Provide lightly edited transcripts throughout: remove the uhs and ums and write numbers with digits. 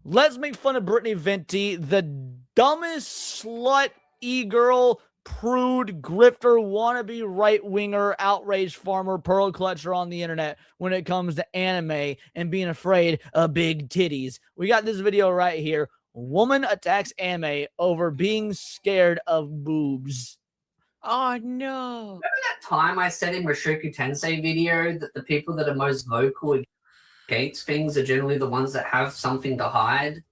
Let's make fun of Brittany Venti, the dumbest slut, e-girl, prude, grifter, wannabe right-winger, outraged farmer, pearl clutcher on the internet when it comes to anime and being afraid of big titties. We got this video right here. Woman attacks anime over being scared of boobs. Oh, no. Remember that time I said in Mushoku Tensei video that the people that are most vocal against things are generally the ones that have something to hide?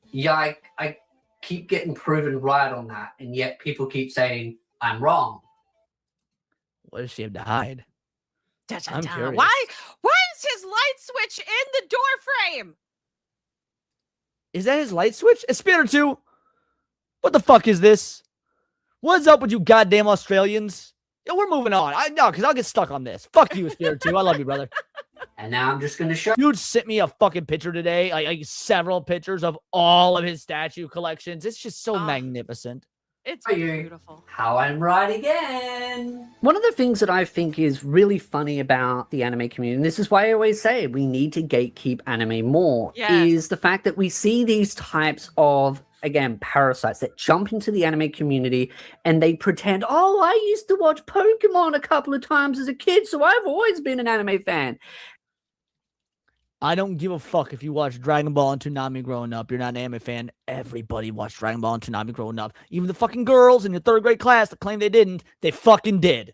Yeah, I keep getting proven right on that, and yet people keep saying I'm wrong. What does she have to hide? I'm curious. Why is his light switch in the door frame? Is that his light switch? It's Spitter 2. What the fuck is this? What's up with you goddamn Australians? Yeah, we're moving on. No, because I'll get stuck on this. Fuck you, Spirit 2. I love you, brother. And now I'm just going to show Dude sent me a fucking picture today, like several pictures of all of his statue collections. It's just so magnificent. It's beautiful. How I'm right again. One of the things that I think is really funny about the anime community, and this is why I always say we need to gatekeep anime more, is the fact that we see these types of, again, parasites that jump into the anime community and they pretend, oh, I used to watch Pokemon a couple of times as a kid, so I've always been an anime fan. I don't give a fuck if you watch Dragon Ball and Toonami growing up. You're not an anime fan. Everybody watched Dragon Ball and Toonami growing up. Even the fucking girls in your third grade class that claim they didn't, they fucking did.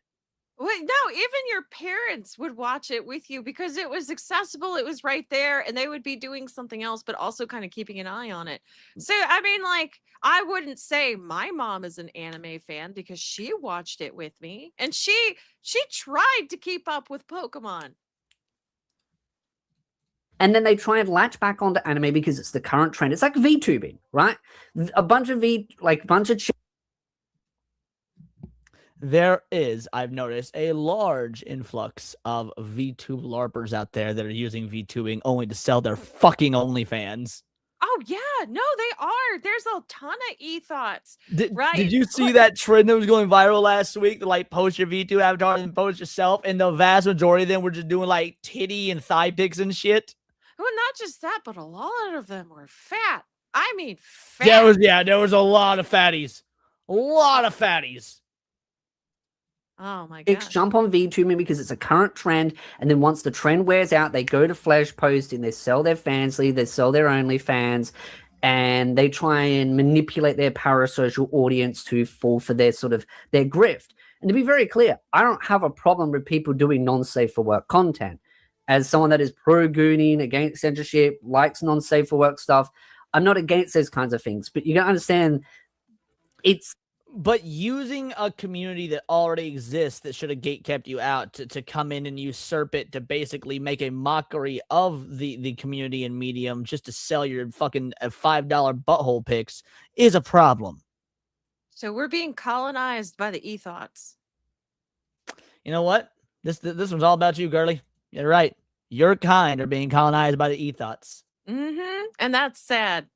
Wait, no, even your parents would watch it with you because it was accessible. It was right there, and they would be doing something else, but also kind of keeping an eye on it. So, I mean, like, I wouldn't say my mom is an anime fan because she watched it with me, and she tried to keep up with Pokemon. And then they try and latch back onto anime because it's the current trend. It's like VTubing, right? A bunch of There is, I've noticed, a large influx of VTube LARPers out there that are using VTubing only to sell their fucking OnlyFans. Oh, yeah. No, they are. There's a ton of e-thoughts. Right. Did you see that trend that was going viral last week? To, like, post your VTube avatar and post yourself, and the vast majority of them were just doing, like, titty and thigh pics and shit? Well, not just that, but a lot of them were fat. I mean, fat. There was a lot of fatties. A lot of fatties. Oh my god. Jump on VTubing because it's a current trend, and then once the trend wears out, they go to flash posting, they sell their Fansly, they sell their OnlyFans, and they try and manipulate their parasocial audience to fall for their their grift. And to be very clear, I don't have a problem with people doing non-safe for work content. As someone that is pro-gooning, against censorship, likes non-safe for work stuff, I'm not against those kinds of things. But you gotta understand, But using a community that already exists that should have gatekept you out to come in and usurp it to basically make a mockery of the community and medium just to sell your fucking $5 butthole pics is a problem. So we're being colonized by the e-thoughts. You know what? This one's all about you, girly. You're right. Your kind are being colonized by the e-thoughts. Mm-hmm. And that's sad.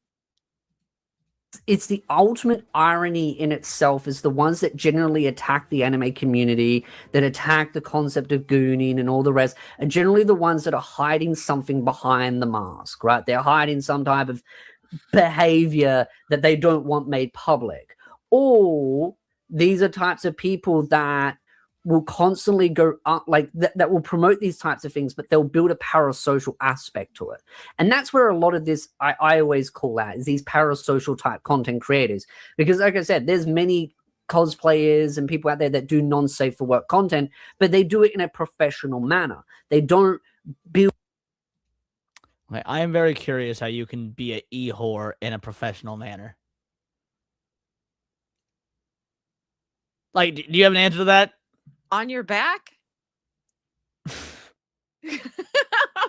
It's the ultimate irony in itself is the ones that generally attack the anime community, that attack the concept of gooning and all the rest, are generally the ones that are hiding something behind the mask, right? They're hiding some type of behavior that they don't want made public. Or these are types of people that will constantly go up, like that will promote these types of things, but they'll build a parasocial aspect to it. And that's where a lot of this, I always call out, is these parasocial type content creators. Because like I said, there's many cosplayers and people out there that do non-safe for work content, but they do it in a professional manner. They don't build. I am very curious how you can be an e-whore in a professional manner. Like, do you have an answer to that? On your back? I'm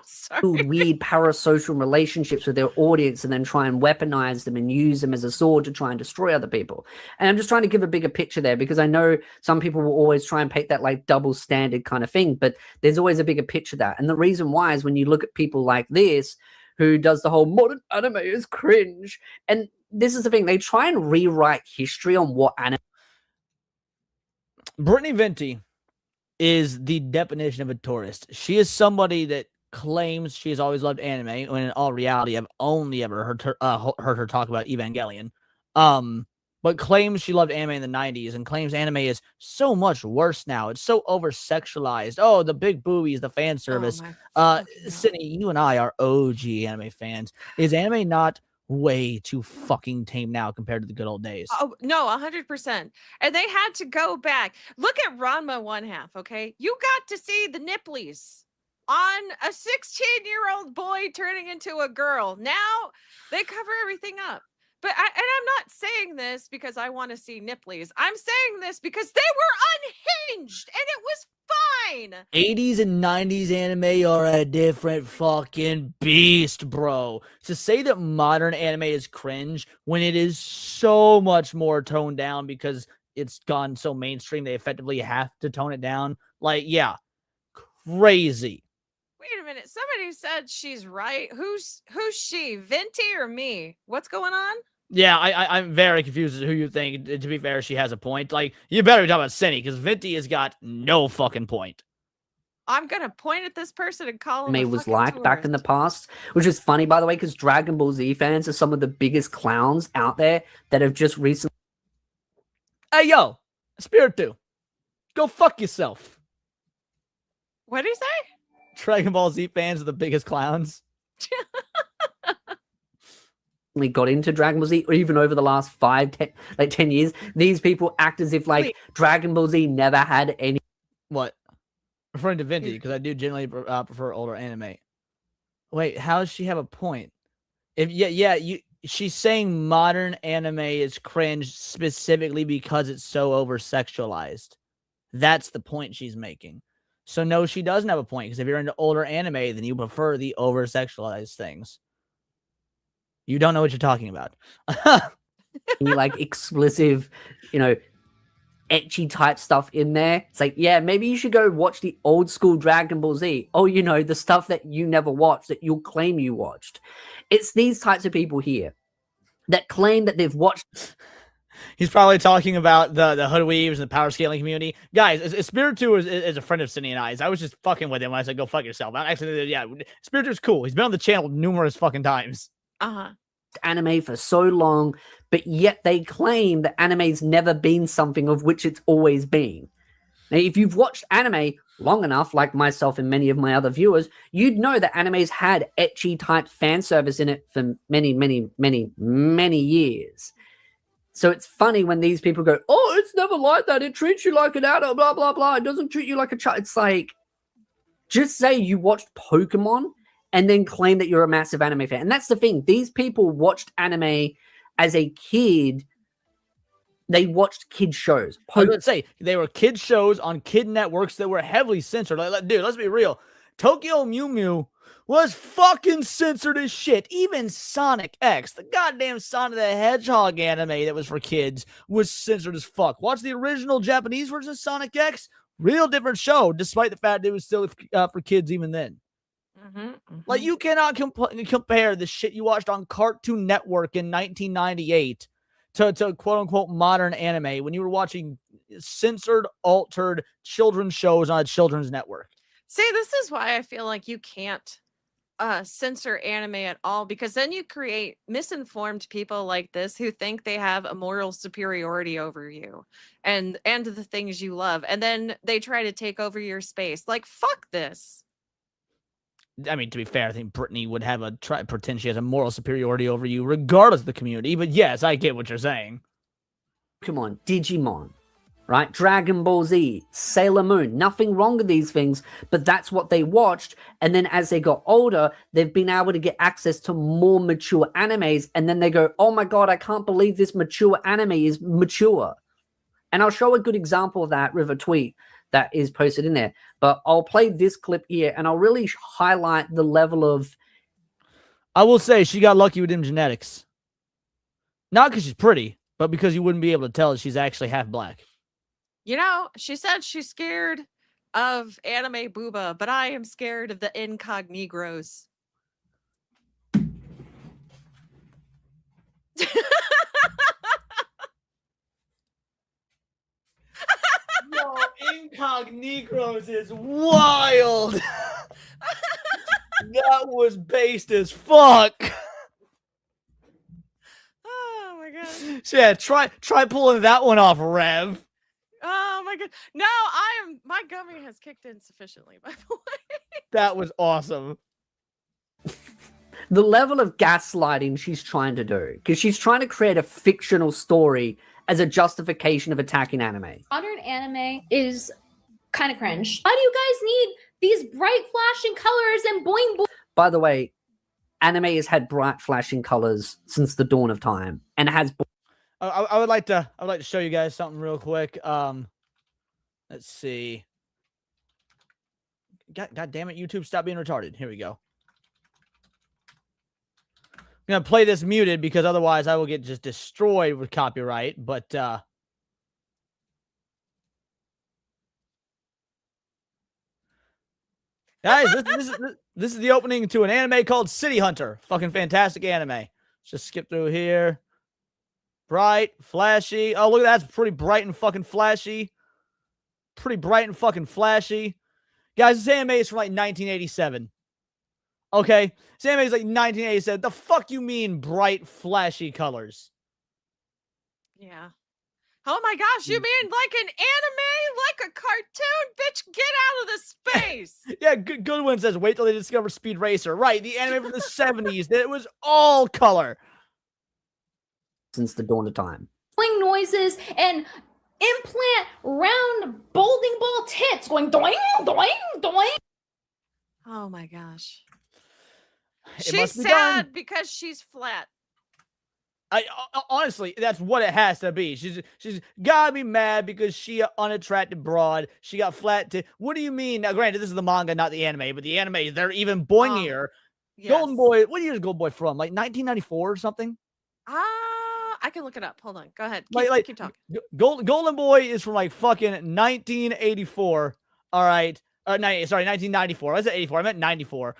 sorry. Weird parasocial relationships with their audience and then try and weaponize them and use them as a sword to try and destroy other people. And I'm just trying to give a bigger picture there because I know some people will always try and paint that like double standard kind of thing, but there's always a bigger picture there. And the reason why is when you look at people like this, who does the whole modern anime is cringe. And this is the thing, they try and rewrite history on what anime. Brittany Venti is the definition of a tourist. She is somebody that claims she's always loved anime, when in all reality, I've only ever heard her talk about Evangelion. But claims she loved anime in the 90s and claims anime is so much worse now. It's so over-sexualized. Oh, the big boobies, the fan service. Sydney, you and I are OG anime fans. Is anime not way too fucking tame now compared to the good old days? Oh, no, 100%. And they had to go back. Look at Ranma one half, okay? You got to see the nipplies on a 16-year-old boy turning into a girl. Now they cover everything up. But and I'm not saying this because I want to see nipplies. I'm saying this because they were unhinged and it was fine. 80s and 90s anime are a different fucking beast, bro. To say that modern anime is cringe when it is so much more toned down because it's gone so mainstream, they effectively have to tone it down. Like, yeah, crazy. Wait a minute. Somebody said she's right. Who's she? Venti or me? What's going on? Yeah, I'm very confused as to who you think. To be fair, she has a point. Like, you better be talking about Cindy, because Venti has got no fucking point. I'm gonna point at this person and call him Anime was like back in the past, which is funny, by the way, because Dragon Ball Z fans are some of the biggest clowns out there that have just recently. Hey, yo, Spiritu, go fuck yourself. What did he say? Dragon Ball Z fans are the biggest clowns. Got into Dragon Ball Z, or even over the last 10 years, these people act as if Dragon Ball Z never had any. What? Referring to Venti, because I do generally prefer older anime. Wait, how does she have a point? She's saying modern anime is cringe specifically because it's so over-sexualized. That's the point she's making. So no, she doesn't have a point, because if you're into older anime, then you prefer the over-sexualized things. You don't know what you're talking about. Explicit, ecchi type stuff in there. It's like, yeah, maybe you should go watch the old school Dragon Ball Z. Oh, the stuff that you never watched that you'll claim you watched. It's these types of people here that claim that they've watched. He's probably talking about the hood weaves and the power scaling community. Guys, Spiritu is a friend of Cindy and I's. I was just fucking with him when I said, go fuck yourself. Actually, yeah, Spiritu's cool. He's been on the channel numerous fucking times. Anime for so long, but yet they claim that anime's never been something of which it's always been. Now, if you've watched anime long enough, like myself and many of my other viewers, you'd know that anime's had ecchi type fan service in it for many, many, many, many years. So it's funny when these people go, oh, it's never like that. It treats you like an adult, blah, blah, blah. It doesn't treat you like a child. It's like, just say you watched Pokemon and then claim that you're a massive anime fan. And that's the thing. These people watched anime as a kid. They watched kid shows. I was going to say, they were kid shows on kid networks that were heavily censored. Dude, let's be real. Tokyo Mew Mew was fucking censored as shit. Even Sonic X, the goddamn Sonic the Hedgehog anime that was for kids, was censored as fuck. Watch the original Japanese version of Sonic X. Real different show, despite the fact that it was still for kids even then. Like, you cannot compare the shit you watched on Cartoon Network in 1998 to quote-unquote modern anime when you were watching censored, altered children's shows on a children's network. See, this is why I feel like you can't censor anime at all, because then you create misinformed people like this who think they have a moral superiority over you and the things you love, and then they try to take over your space. Like, fuck this. I mean, to be fair, I think Brittany would have pretend she has a moral superiority over you regardless of the community. But yes, I get what you're saying. Come on, Digimon, right? Dragon Ball Z, Sailor Moon. Nothing wrong with these things, but that's what they watched. And then as they got older, they've been able to get access to more mature animes. And then they go, oh my God, I can't believe this mature anime is mature. And I'll show a good example of that with a tweet that is posted in there. But I'll play this clip here and I'll really highlight the level of... I will say she got lucky with them genetics. Not because she's pretty, but because you wouldn't be able to tell that she's actually half black. She said she's scared of anime booba, but I am scared of the incognegros. Yo, incognegros is wild. That was based as fuck. Oh my god. So yeah, try pulling that one off, Rev. Oh my god. No, my gummy has kicked in sufficiently, by the way. That was awesome. The level of gaslighting she's trying to do, because she's trying to create a fictional story as a justification of attacking anime. Modern anime is kind of cringe. Why do you guys need these bright flashing colors and boing boing? By the way, anime has had bright flashing colors since the dawn of time, and has. I would like to show you guys something real quick. Let's see. God damn it, YouTube, stop being retarded. Here we go. I'm gonna play this muted because otherwise I will get just destroyed with copyright. But guys, this is the opening to an anime called City Hunter. Fucking fantastic anime. Let's just skip through here. Bright, flashy. Oh, look at that. It's pretty bright and fucking flashy. Pretty bright and fucking flashy. Guys, this anime is from like 1987. Okay? This anime is like 1987. The fuck you mean bright, flashy colors? Yeah. Oh my gosh, you mean like an anime? Like a cartoon? Bitch, get out of the space! Yeah, Goodwin says, wait till they discover Speed Racer. Right, the anime from the 70s. That it was all color. Since the dawn of time. Boing noises and implant round bowling ball tits going doing, doing, doing. Oh my gosh. It She's must be sad done. because she's flat. Honestly, that's what it has to be. She's gotta be mad because she an unattractive broad. She got flat tits. What do you mean? Now, granted, this is the manga, not the anime, but the anime, they're even boingier. Yes. Golden Boy, what year is Golden Boy from? Like 1994 or something? I can look it up. Hold on. Go ahead. Keep talking. Golden Boy is from like fucking 1984. All right. 1994. I said 84. I meant 94.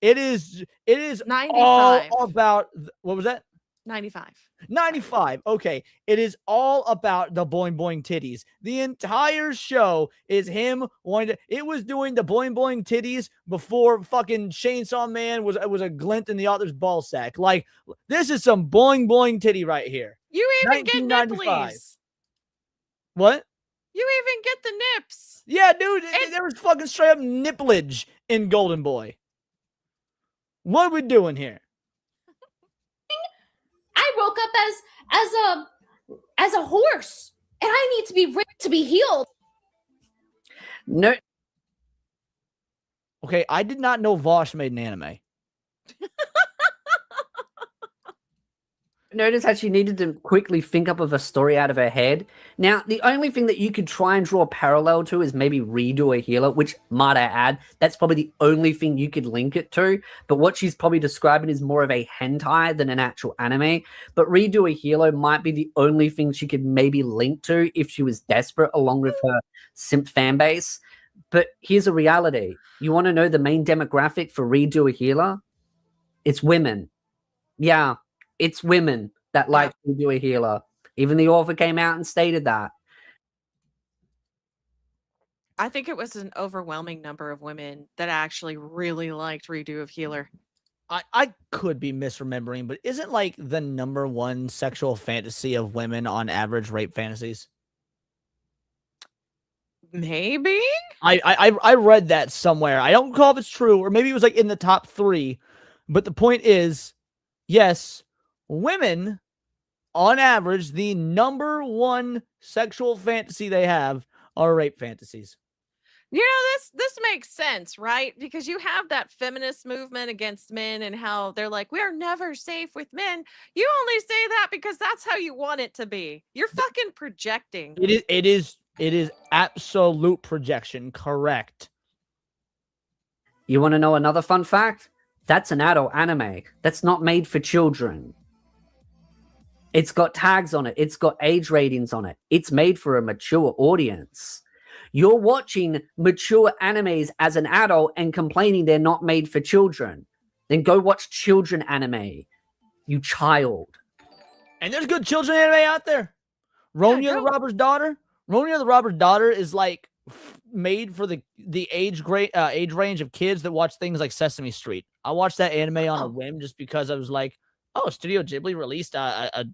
It is 95. all about, what was that? 95. 95. Okay. It is all about the boing boing titties. The entire show is him wanting to, it was doing the boing boing titties before fucking Chainsaw Man was a glint in the author's ball sack. Like, this is some boing boing titty right here. You even get 1995. nipplies. What? You even get the nips. Yeah, dude, there was fucking straight up nipplage in Golden Boy. What are we doing here? I woke up as a horse, and I need to be ripped to be healed. No. Okay, I did not know Vosh made an anime. Notice how she needed to quickly think up of a story out of her head. Now, the only thing that you could try and draw a parallel to is maybe Redo a Healer, which, might I add, that's probably the only thing you could link it to. But what she's probably describing is more of a hentai than an actual anime. But Redo a Healer might be the only thing she could maybe link to if she was desperate, along with her simp fan base. But here's a reality. You want to know the main demographic for Redo a Healer? It's women. Yeah. It's women that like to do a healer. Even the author came out and stated that. I think it was an overwhelming number of women that actually really liked Redo of Healer. I could be misremembering, but isn't like the number one sexual fantasy of women on average rape fantasies? Maybe? I read that somewhere. I don't recall if it's true, or maybe it was like in the top 3. But the point is, yes, women, on average, the number one sexual fantasy they have are rape fantasies. You know, this makes sense, right? Because you have that feminist movement against men and how they're like, we are never safe with men. You only say that because that's how you want it to be. You're fucking projecting. It is absolute projection, correct. You want to know another fun fact? That's an adult anime. That's not made for children. It's got tags on it. It's got age ratings on it. It's made for a mature audience. You're watching mature animes as an adult and complaining they're not made for children. Then go watch children anime, you child. And there's good children anime out there. Ronya the Robber's Daughter. Ronya the Robber's Daughter is like made for the age range of kids that watch things like Sesame Street. I watched that anime on a whim just because I was like, oh, Studio Ghibli released a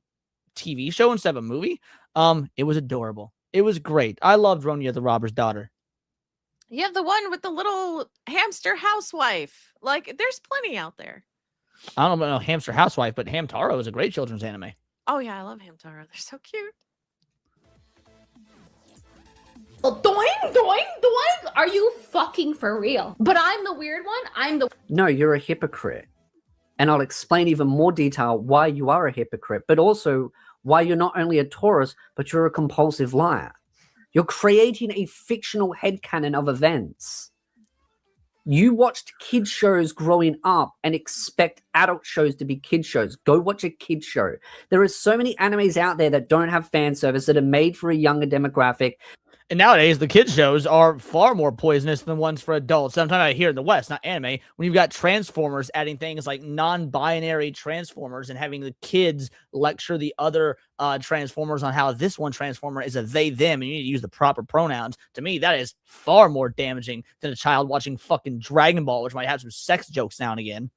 TV show instead of a movie. It was adorable. It was great. I loved Ronya the Robber's Daughter. You have the one with the little hamster housewife. Like, there's plenty out there. I don't know Hamster Housewife, but Hamtaro is a great children's anime. Oh yeah, I love Hamtaro. They're so cute. Doing, doing, doing. Are you fucking for real? But I'm the weird one. No, you're a hypocrite. And I'll explain even more detail why you are a hypocrite, but also why you're not only a Taurus, but you're a compulsive liar. You're creating a fictional headcanon of events. You watched kid shows growing up and expect adult shows to be kid shows. Go watch a kid show. There are so many animes out there that don't have fan service, that are made for a younger demographic. And nowadays, the kids shows are far more poisonous than ones for adults. Sometimes I hear in the West, not anime, when you've got Transformers adding things like non-binary Transformers and having the kids lecture the other Transformers on how this one Transformer is a they, them, and you need to use the proper pronouns. To me, that is far more damaging than a child watching fucking Dragon Ball, which might have some sex jokes now and again.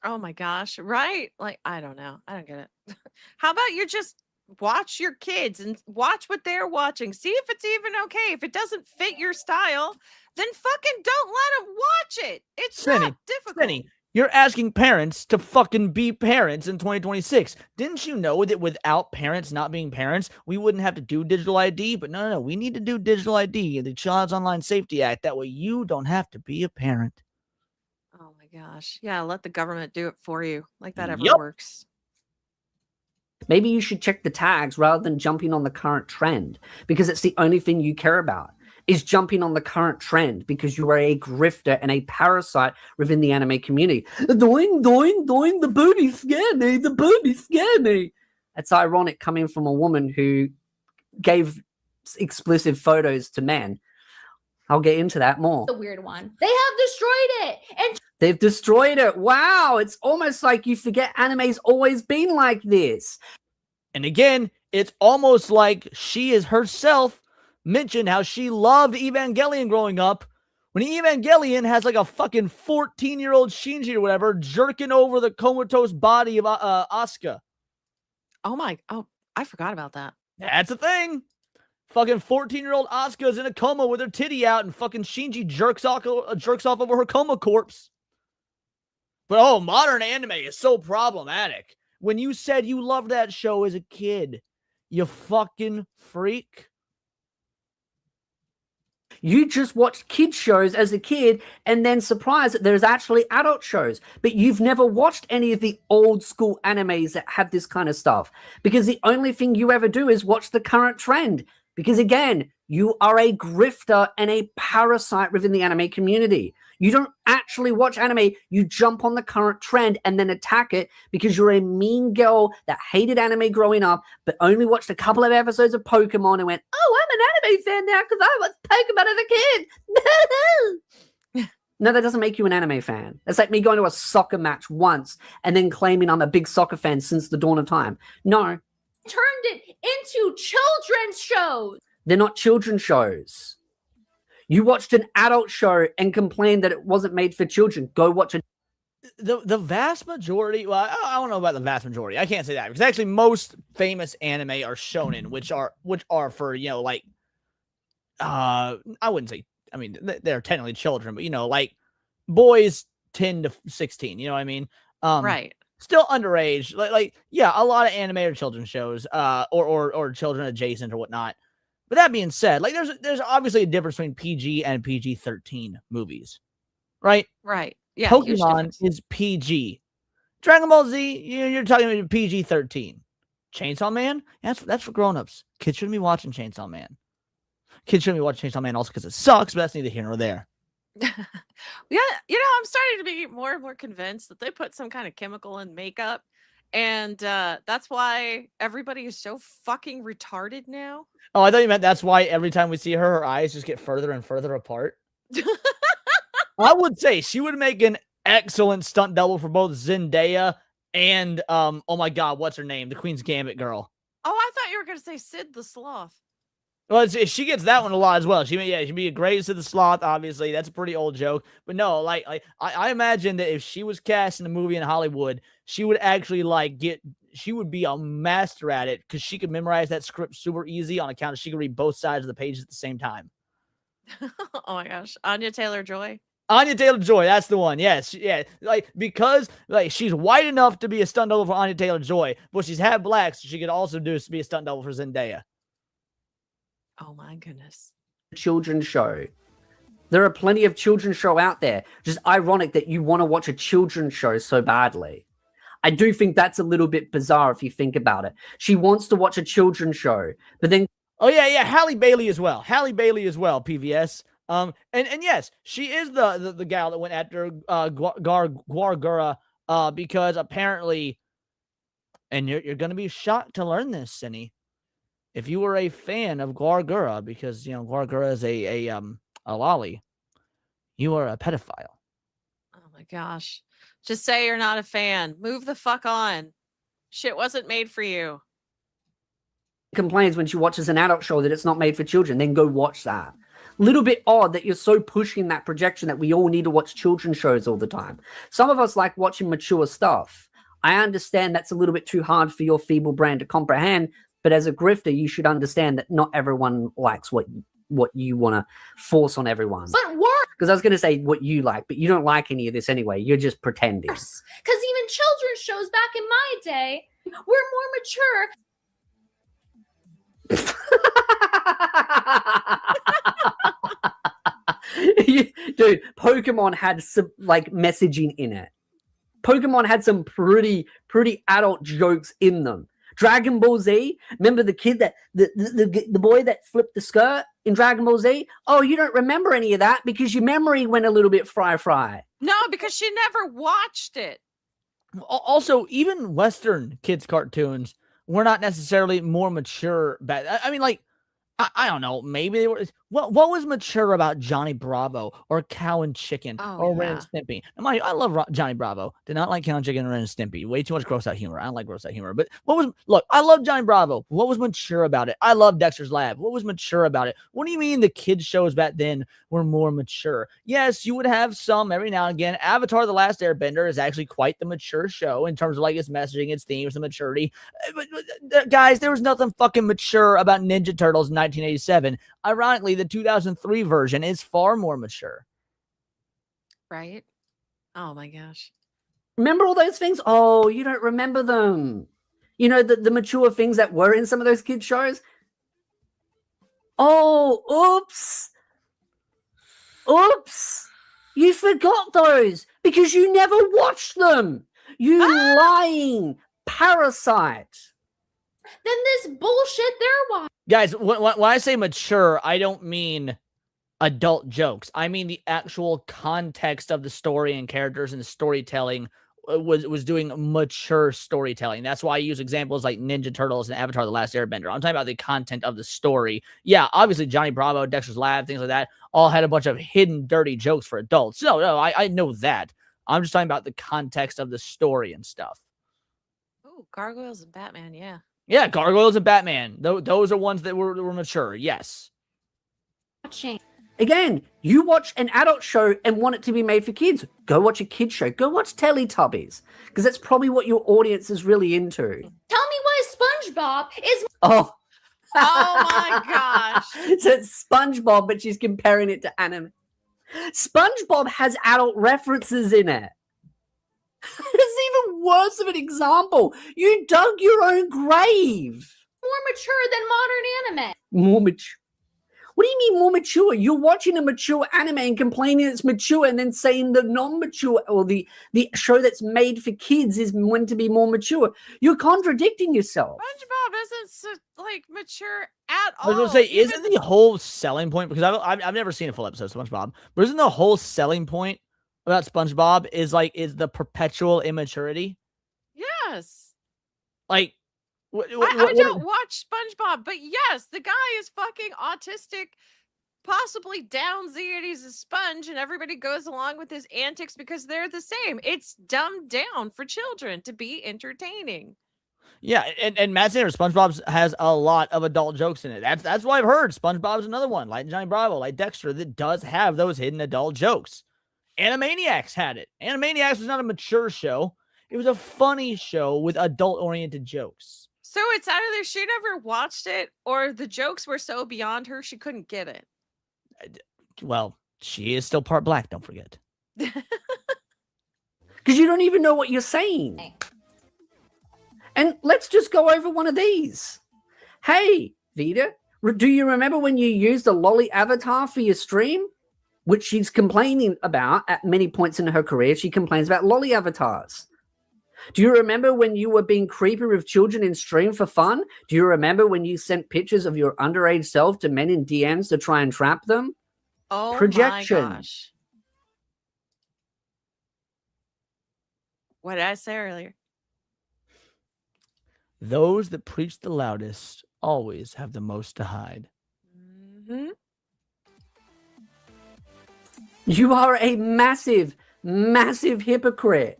Oh my gosh, right? Like, I don't know. I don't get it. How about you just watch your kids and watch what they're watching. See if it's even okay. If it doesn't fit your style, then fucking don't let them watch it. It's not difficult. Cindy, you're asking parents to fucking be parents in 2026. Didn't you know that without parents not being parents, we wouldn't have to do digital ID? But no, we need to do digital ID, the Child's Online Safety Act. That way you don't have to be a parent. Oh my gosh. Yeah, let the government do it for you. Like that ever Yep. works. Maybe you should check the tags rather than jumping on the current trend, because it's the only thing you care about is jumping on the current trend because you are a grifter and a parasite within the anime community. Doing, the booty scare me, the booty scare me. It's ironic coming from a woman who gave explicit photos to men. I'll get into that more. The weird one. They have destroyed it. And they've destroyed it. Wow. It's almost like you forget anime's always been like this. And again, it's almost like she is herself mentioned how she loved Evangelion growing up, when Evangelion has like a fucking 14-year-old Shinji or whatever jerking over the comatose body of Asuka. Oh, I forgot about that. That's a thing. Fucking 14-year-old Asuka's in a coma with her titty out, and fucking Shinji jerks off over her coma corpse. But modern anime is so problematic. When you said you loved that show as a kid, you fucking freak. You just watched kid shows as a kid and then surprised that there's actually adult shows. But you've never watched any of the old school animes that have this kind of stuff. Because the only thing you ever do is watch the current trend. Because again, you are a grifter and a parasite within the anime community. You don't actually watch anime. You jump on the current trend and then attack it because you're a mean girl that hated anime growing up, but only watched a couple of episodes of Pokemon and went, oh, I'm an anime fan now because I watched Pokemon as a kid. No, that doesn't make you an anime fan. It's like me going to a soccer match once and then claiming I'm a big soccer fan since the dawn of time. No. Turned it into children's shows. They're not children's shows. You watched an adult show and complained that it wasn't made for children. Go watch it. The vast majority, well, I don't know about the vast majority. I can't say that because actually most famous anime are shonen, which are for, like, I wouldn't say, I mean, they're technically children, but, like boys 10 to 16, you know what I mean? Right. Still underage. Like, yeah, a lot of anime are children's shows, or children adjacent or whatnot. But that being said, like, there's obviously a difference between PG and PG-13 movies, right? Right. Yeah. Pokemon is PG. Dragon Ball Z, you're talking about PG-13. Chainsaw Man, that's for grown-ups. Kids shouldn't be watching Chainsaw Man. Kids shouldn't be watching Chainsaw Man also because it sucks, but that's neither here nor there. Yeah, I'm starting to be more and more convinced that they put some kind of chemical in makeup, and that's why everybody is so fucking retarded now. Oh, I thought you meant that's why every time we see her eyes just get further and further apart. I would say she would make an excellent stunt double for both Zendaya and oh my god, what's her name? The Queen's Gambit girl. Oh, I thought you were gonna say Sid the Sloth. Well, she gets that one a lot as well. She be a Graves to the Sloth. Obviously, that's a pretty old joke. But no, like I imagine that if she was cast in a movie in Hollywood, she would actually she would be a master at it because she could memorize that script super easy on account of she could read both sides of the pages at the same time. Oh my gosh, Anya Taylor-Joy. Anya Taylor-Joy, that's the one. Yes, yeah. Because she's white enough to be a stunt double for Anya Taylor-Joy, but she's half black, so she could also be a stunt double for Zendaya. Oh my goodness. Children's show. There are plenty of children's show out there. Just ironic that you want to watch a children's show so badly. I do think that's a little bit bizarre if you think about it. She wants to watch a children's show, but then oh yeah, Halle Bailey as well. PVS. And yes, she is the gal that went after Gargura because apparently, and you're gonna be shocked to learn this, Cinny. If you were a fan of Gargura, because Gargura is a lolly, you are a pedophile. Oh my gosh. Just say you're not a fan. Move the fuck on. Shit wasn't made for you. complains when she watches an adult show that it's not made for children, then go watch that. Little bit odd that you're so pushing that projection that we all need to watch children's shows all the time. Some of us like watching mature stuff. I understand that's a little bit too hard for your feeble brain to comprehend, but as a grifter, you should understand that not everyone likes what you want to force on everyone. But worse, Because I was going to say what you like, but you don't like any of this anyway. You're just pretending. because even children's shows back in my day were more mature. Dude, Pokemon had some like messaging in it. Pokemon had some pretty adult jokes in them. Dragon Ball Z, remember the kid that the boy that flipped the skirt in Dragon Ball Z? Oh, you don't remember any of that because your memory went a little bit fry. No, because she never watched it. Also, even Western kids' cartoons were not necessarily more mature. I mean, like, I don't know. Maybe they were. What was mature about Johnny Bravo or Cow and Chicken or Ren and Stimpy? And I love Johnny Bravo. Did not like Cow and Chicken and Ren and Stimpy. Way too much gross out humor. I don't like gross out humor. But look, I love Johnny Bravo. What was mature about it? I love Dexter's Lab. What was mature about it? What do you mean the kids shows back then were more mature? Yes, you would have some every now and again. Avatar: The Last Airbender is actually quite the mature show in terms of like its messaging, its themes, and maturity. But guys, there was nothing fucking mature about Ninja Turtles in 1987. Ironically, the 2003 version is far more mature. Right? Oh my gosh. Remember all those things? Oh, you don't remember them. You know, the mature things that were in some of those kids' shows? Oh, oops. You forgot those because you never watched them. You lying parasite. Then this bullshit they're watching. Guys, when I say mature, I don't mean adult jokes. I mean the actual context of the story and characters and the storytelling was doing mature storytelling. That's why I use examples like Ninja Turtles and Avatar: The Last Airbender. I'm talking about the content of the story. Yeah, obviously Johnny Bravo, Dexter's Lab, things like that, all had a bunch of hidden dirty jokes for adults. No, I know that. I'm just talking about the context of the story and stuff. Oh, Gargoyles and Batman, yeah. Yeah, Gargoyles and Batman. Those are ones that were mature. Yes. Again, you watch an adult show and want it to be made for kids. Go watch a kid's show. Go watch Teletubbies. Because that's probably what your audience is really into. Tell me why SpongeBob is. Oh. Oh my gosh. So it's SpongeBob, but she's comparing it to anime. SpongeBob has adult references in it. It's even worse of an example. You dug your own grave. More mature than modern anime. More mature. What do you mean more mature? You're watching a mature anime and complaining it's mature and then saying the non-mature or the show that's made for kids is meant to be more mature. You're contradicting yourself. SpongeBob isn't like mature at all. I was going to say, isn't the whole selling point, because I've never seen a full episode of SpongeBob, but isn't the whole selling point about SpongeBob is the perpetual immaturity? Yes. Like, I don't watch SpongeBob, but yes, the guy is fucking autistic, possibly down Z, and he's a sponge, and everybody goes along with his antics because they're the same. It's dumbed down for children to be entertaining. Yeah, and Matt Sanders, SpongeBob has a lot of adult jokes in it. That's what I've heard. SpongeBob's another one, like Johnny Bravo, like Dexter, that does have those hidden adult jokes. Animaniacs had it. Animaniacs was not a mature show. It was a funny show with adult-oriented jokes. So it's either she never watched it or the jokes were so beyond her she couldn't get it. Well, she is still part black, don't forget. Because you don't even know what you're saying. And let's just go over one of these. Hey, Vita, do you remember when you used a lolly avatar for your stream? Which she's complaining about at many points in her career. She complains about lolly avatars. Do you remember when you were being creepy with children in stream for fun? Do you remember when you sent pictures of your underage self to men in DMs to try and trap them? Oh Projection. my gosh. What did I say earlier? Those that preach the loudest always have the most to hide. Mm-hmm. You are a massive, massive hypocrite.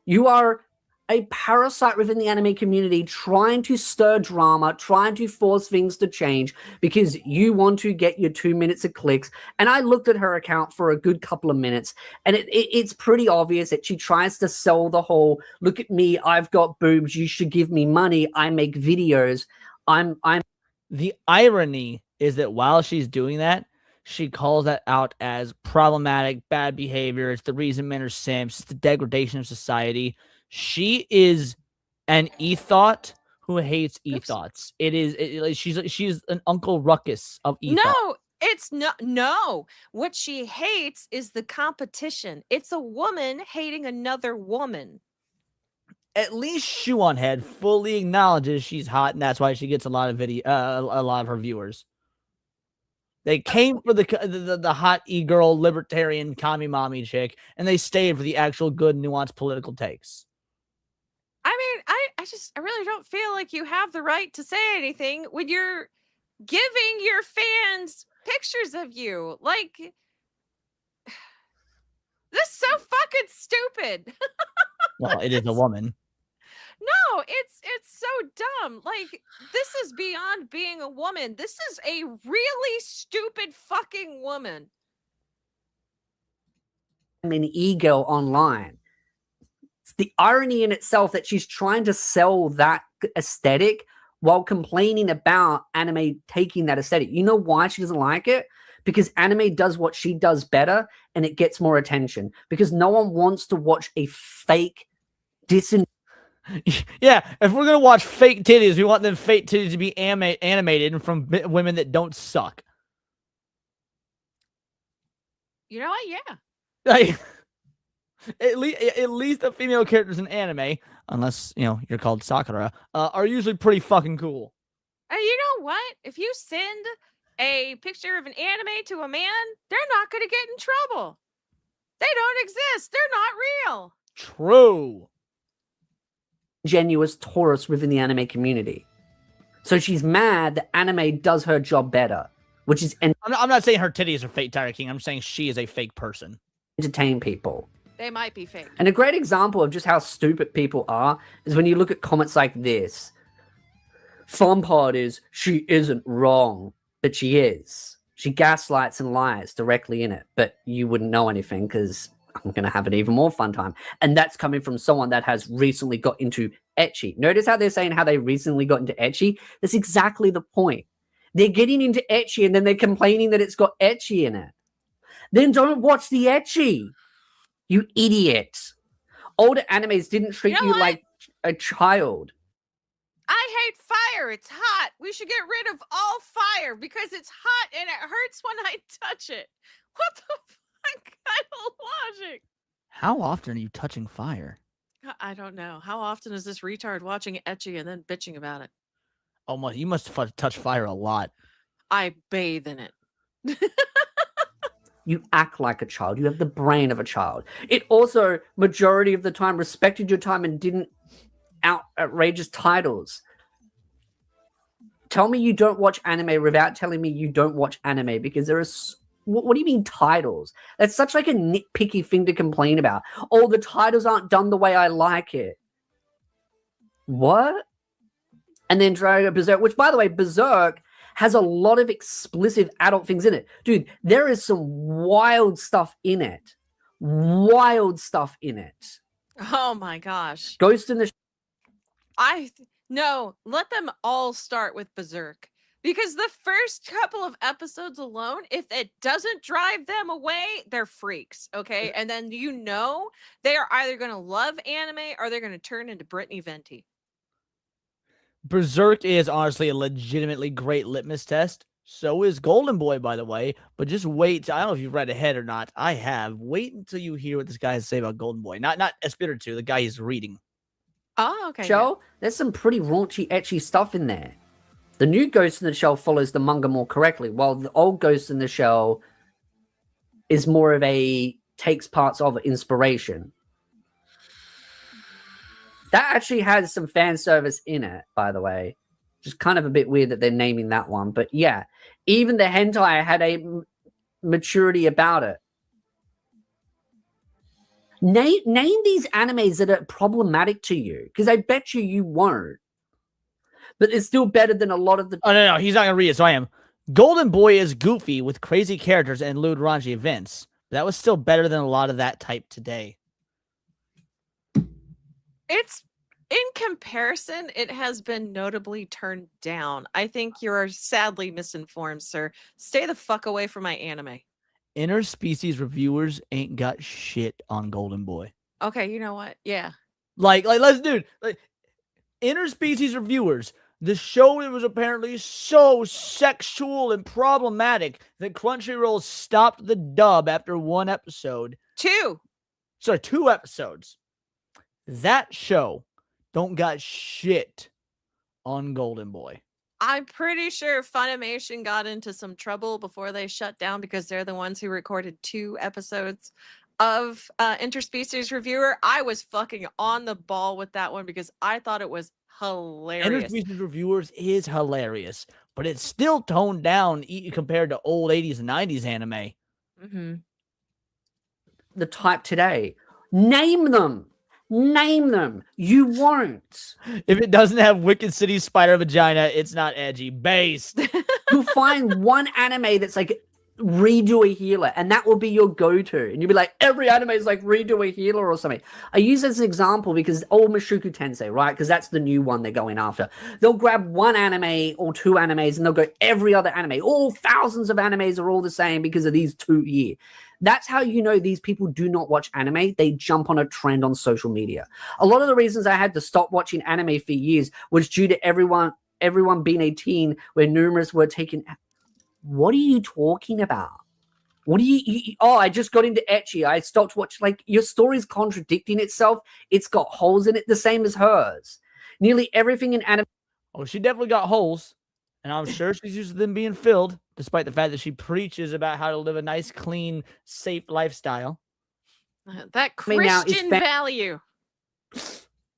You are a parasite within the anime community trying to stir drama, trying to force things to change because you want to get your 2 minutes of clicks. And I looked at her account for a good couple of minutes, and it's pretty obvious that she tries to sell the whole, look at me, I've got boobs, you should give me money, I make videos. I'm The irony is that while she's doing that, she calls that out as problematic, bad behavior. It's the reason men are simps. It's the degradation of society. She is an ethot who hates ethos. She's an Uncle Ruckus of ethos. No, it's no. What she hates is the competition. It's a woman hating another woman. At least Shoe on Head fully acknowledges she's hot, and that's why she gets a lot of a lot of her viewers. They came for the hot e-girl libertarian commie mommy chick, and they stayed for the actual good nuanced political takes. I mean, I really don't feel like you have the right to say anything when you're giving your fans pictures of you. Like, this is so fucking stupid. Well, it is a woman. No, it's so dumb. Like, this is beyond being a woman. This is a really stupid fucking woman. an e-girl online. It's the irony in itself that she's trying to sell that aesthetic while complaining about anime taking that aesthetic. You know why she doesn't like it? Because anime does what she does better and it gets more attention. Because no one wants to watch a fake Yeah, if we're gonna watch fake titties, we want them fake titties to be animated from women that don't suck. You know what? Yeah. Like, at least the female characters in anime, unless you're called Sakura, are usually pretty fucking cool. And you know what? If you send a picture of an anime to a man, they're not going to get in trouble. They don't exist. They're not real. True. Genuous Taurus within the anime community. So she's mad that anime does her job better, which is I'm not saying her titties are fake, Tiger King. I'm saying she is a fake person. entertain people. They might be fake. And a great example of just how stupid people are is when you look at comments like this. Fun part is she isn't wrong, but she is. She gaslights and lies directly in it, but you wouldn't know anything because I'm going to have an even more fun time. And that's coming from someone that has recently got into ecchi. Notice how they're saying how they recently got into ecchi? That's exactly the point. They're getting into ecchi and then they're complaining that it's got ecchi in it. Then don't watch the ecchi, you idiot. Older animes didn't treat you like a child. I hate fire. It's hot. We should get rid of all fire because it's hot and it hurts when I touch it. What the fuck kind of logic? How often are you touching fire? I don't know. How often is this retard watching ecchi and then bitching about it? Oh, you must touch fire a lot. I bathe in it. You act like a child. You have the brain of a child. It also, majority of the time, respected your time and didn't outrageous titles. Tell me you don't watch anime without telling me you don't watch anime because there is... What do you mean titles? That's such like a nitpicky thing to complain about. Oh, the titles aren't done the way I like it. what? And then Dragon Berserk, which, by the way, Berserk has a lot of explicit adult things in it. Dude, there is some wild stuff in it. Wild stuff in it. Oh my gosh. Ghost in the... No, let them all start with Berserk. Because the first couple of episodes alone, if it doesn't drive them away, they're freaks, okay? And then they are either going to love anime or they're going to turn into Brittany Venti. Berserk is honestly a legitimately great litmus test. So is Golden Boy, by the way. But just wait. I don't know if you've read ahead or not. I have. Wait until you hear what this guy has to say about Golden Boy. Not Espiritu 2, the guy he's reading. Oh, okay. Shell, there's some pretty raunchy, etchy stuff in there. The new Ghost in the Shell follows the manga more correctly, while the old Ghost in the Shell is more of a takes parts of inspiration. That actually has some fan service in it, by the way. Just kind of a bit weird that they're naming that one. But yeah, even the hentai had a maturity about it. Name these animes that are problematic to you, because I bet you won't. But it's still better than a lot of the... Oh, no, he's not going to read it, so I am. Golden Boy is goofy with crazy characters and lewd raunchy events. That was still better than a lot of that type today. It's, in comparison, it has been notably turned down. I think you're sadly misinformed, sir. Stay the fuck away from my anime. Interspecies reviewers ain't got shit on Golden Boy. Okay, you know what? Yeah. Like let's dude, like interspecies reviewers, the show that was apparently so sexual and problematic that Crunchyroll stopped the dub after one episode. 2 episodes. That show don't got shit on Golden Boy. I'm pretty sure Funimation got into some trouble before they shut down because they're the ones who recorded 2 episodes of Interspecies Reviewer. I was fucking on the ball with that one because I thought it was hilarious. Interspecies Reviewers is hilarious, but it's still toned down compared to old 80s and 90s anime. Mm-hmm. The type today. Name them. Name them. You won't. If it doesn't have Wicked City Spider Vagina, it's not edgy. Based. You'll find one anime that's like redo a healer, and that will be your go-to. And you'll be like, every anime is like redo a healer or something. I use as an example because old Mushoku Tensei, right? Because that's the new one they're going after. They'll grab one anime or 2 animes and they'll go every other anime. All thousands of animes are all the same because of these 2 here. That's how you know these people do not watch anime. They jump on a trend on social media. A lot of the reasons I had to stop watching anime for years was due to everyone being 18, where numerous were taken. What are you talking about? What do you oh, I just got into ecchi. I stopped watching. Like, your story's contradicting itself. It's got holes in it, the same as hers. Nearly everything in anime. Oh, she definitely got holes, and I'm sure she's used to them being filled, despite the fact that she preaches about how to live a nice, clean, safe lifestyle. That Christian value.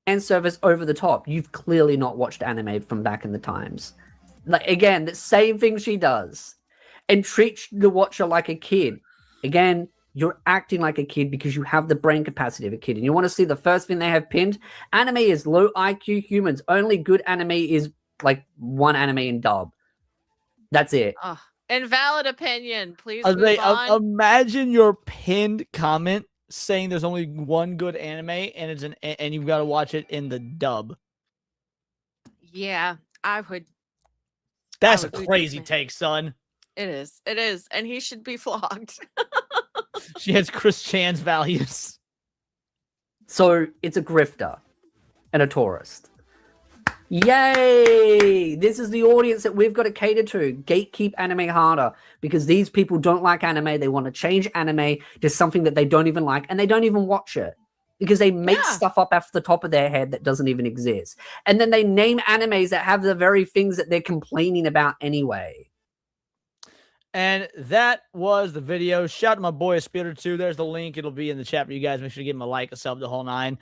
And service over the top. You've clearly not watched anime from back in the times. Like, again, the same thing she does. And treats the watcher like a kid. Again, you're acting like a kid because you have the brain capacity of a kid. And you want to see the first thing they have pinned? Anime is low IQ humans. Only good anime is like one anime in dub. That's it. Oh, invalid opinion. Please move on. Imagine your pinned comment saying there's only one good anime and and you've got to watch it in the dub. Yeah, I would. That's a crazy take, son. It is. It is. And he should be flogged. She has Chris Chan's values. So it's a grifter and a tourist. Yay! This is the audience that we've got to cater to. Gatekeep anime harder, because these people don't like anime. They want to change anime to something that they don't even like, and they don't even watch it because they make stuff up off the top of their head that doesn't even exist. And then they name animes that have the very things that they're complaining about anyway. And that was the video. Shout out to my boy Espiritu 2. There's the link. It'll be in the chat for you guys. Make sure to give him a like, a sub, the whole 9.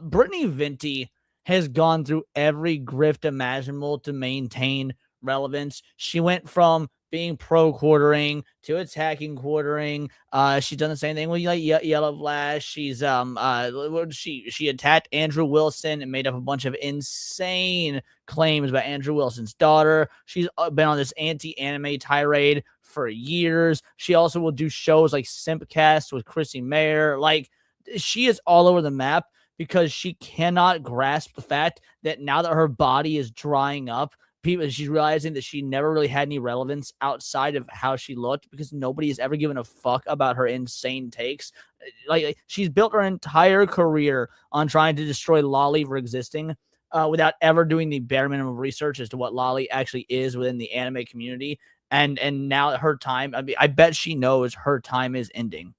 Brittany Venti has gone through every grift imaginable to maintain relevance. She went from being pro quartering to attacking quartering. She's done the same thing with like Yellow Flash. She's she attacked Andrew Wilson and made up a bunch of insane claims about Andrew Wilson's daughter. She's been on this anti-anime tirade for years. She also will do shows like Simpcast with Chrissy Mayer. Like, she is all over the map because she cannot grasp the fact that now that her body is drying up, she's realizing that she never really had any relevance outside of how she looked because nobody has ever given a fuck about her insane takes. Like, she's built her entire career on trying to destroy Lolly for existing without ever doing the bare minimum research as to what Lolly actually is within the anime community. And now her time, I mean, I bet she knows her time is ending.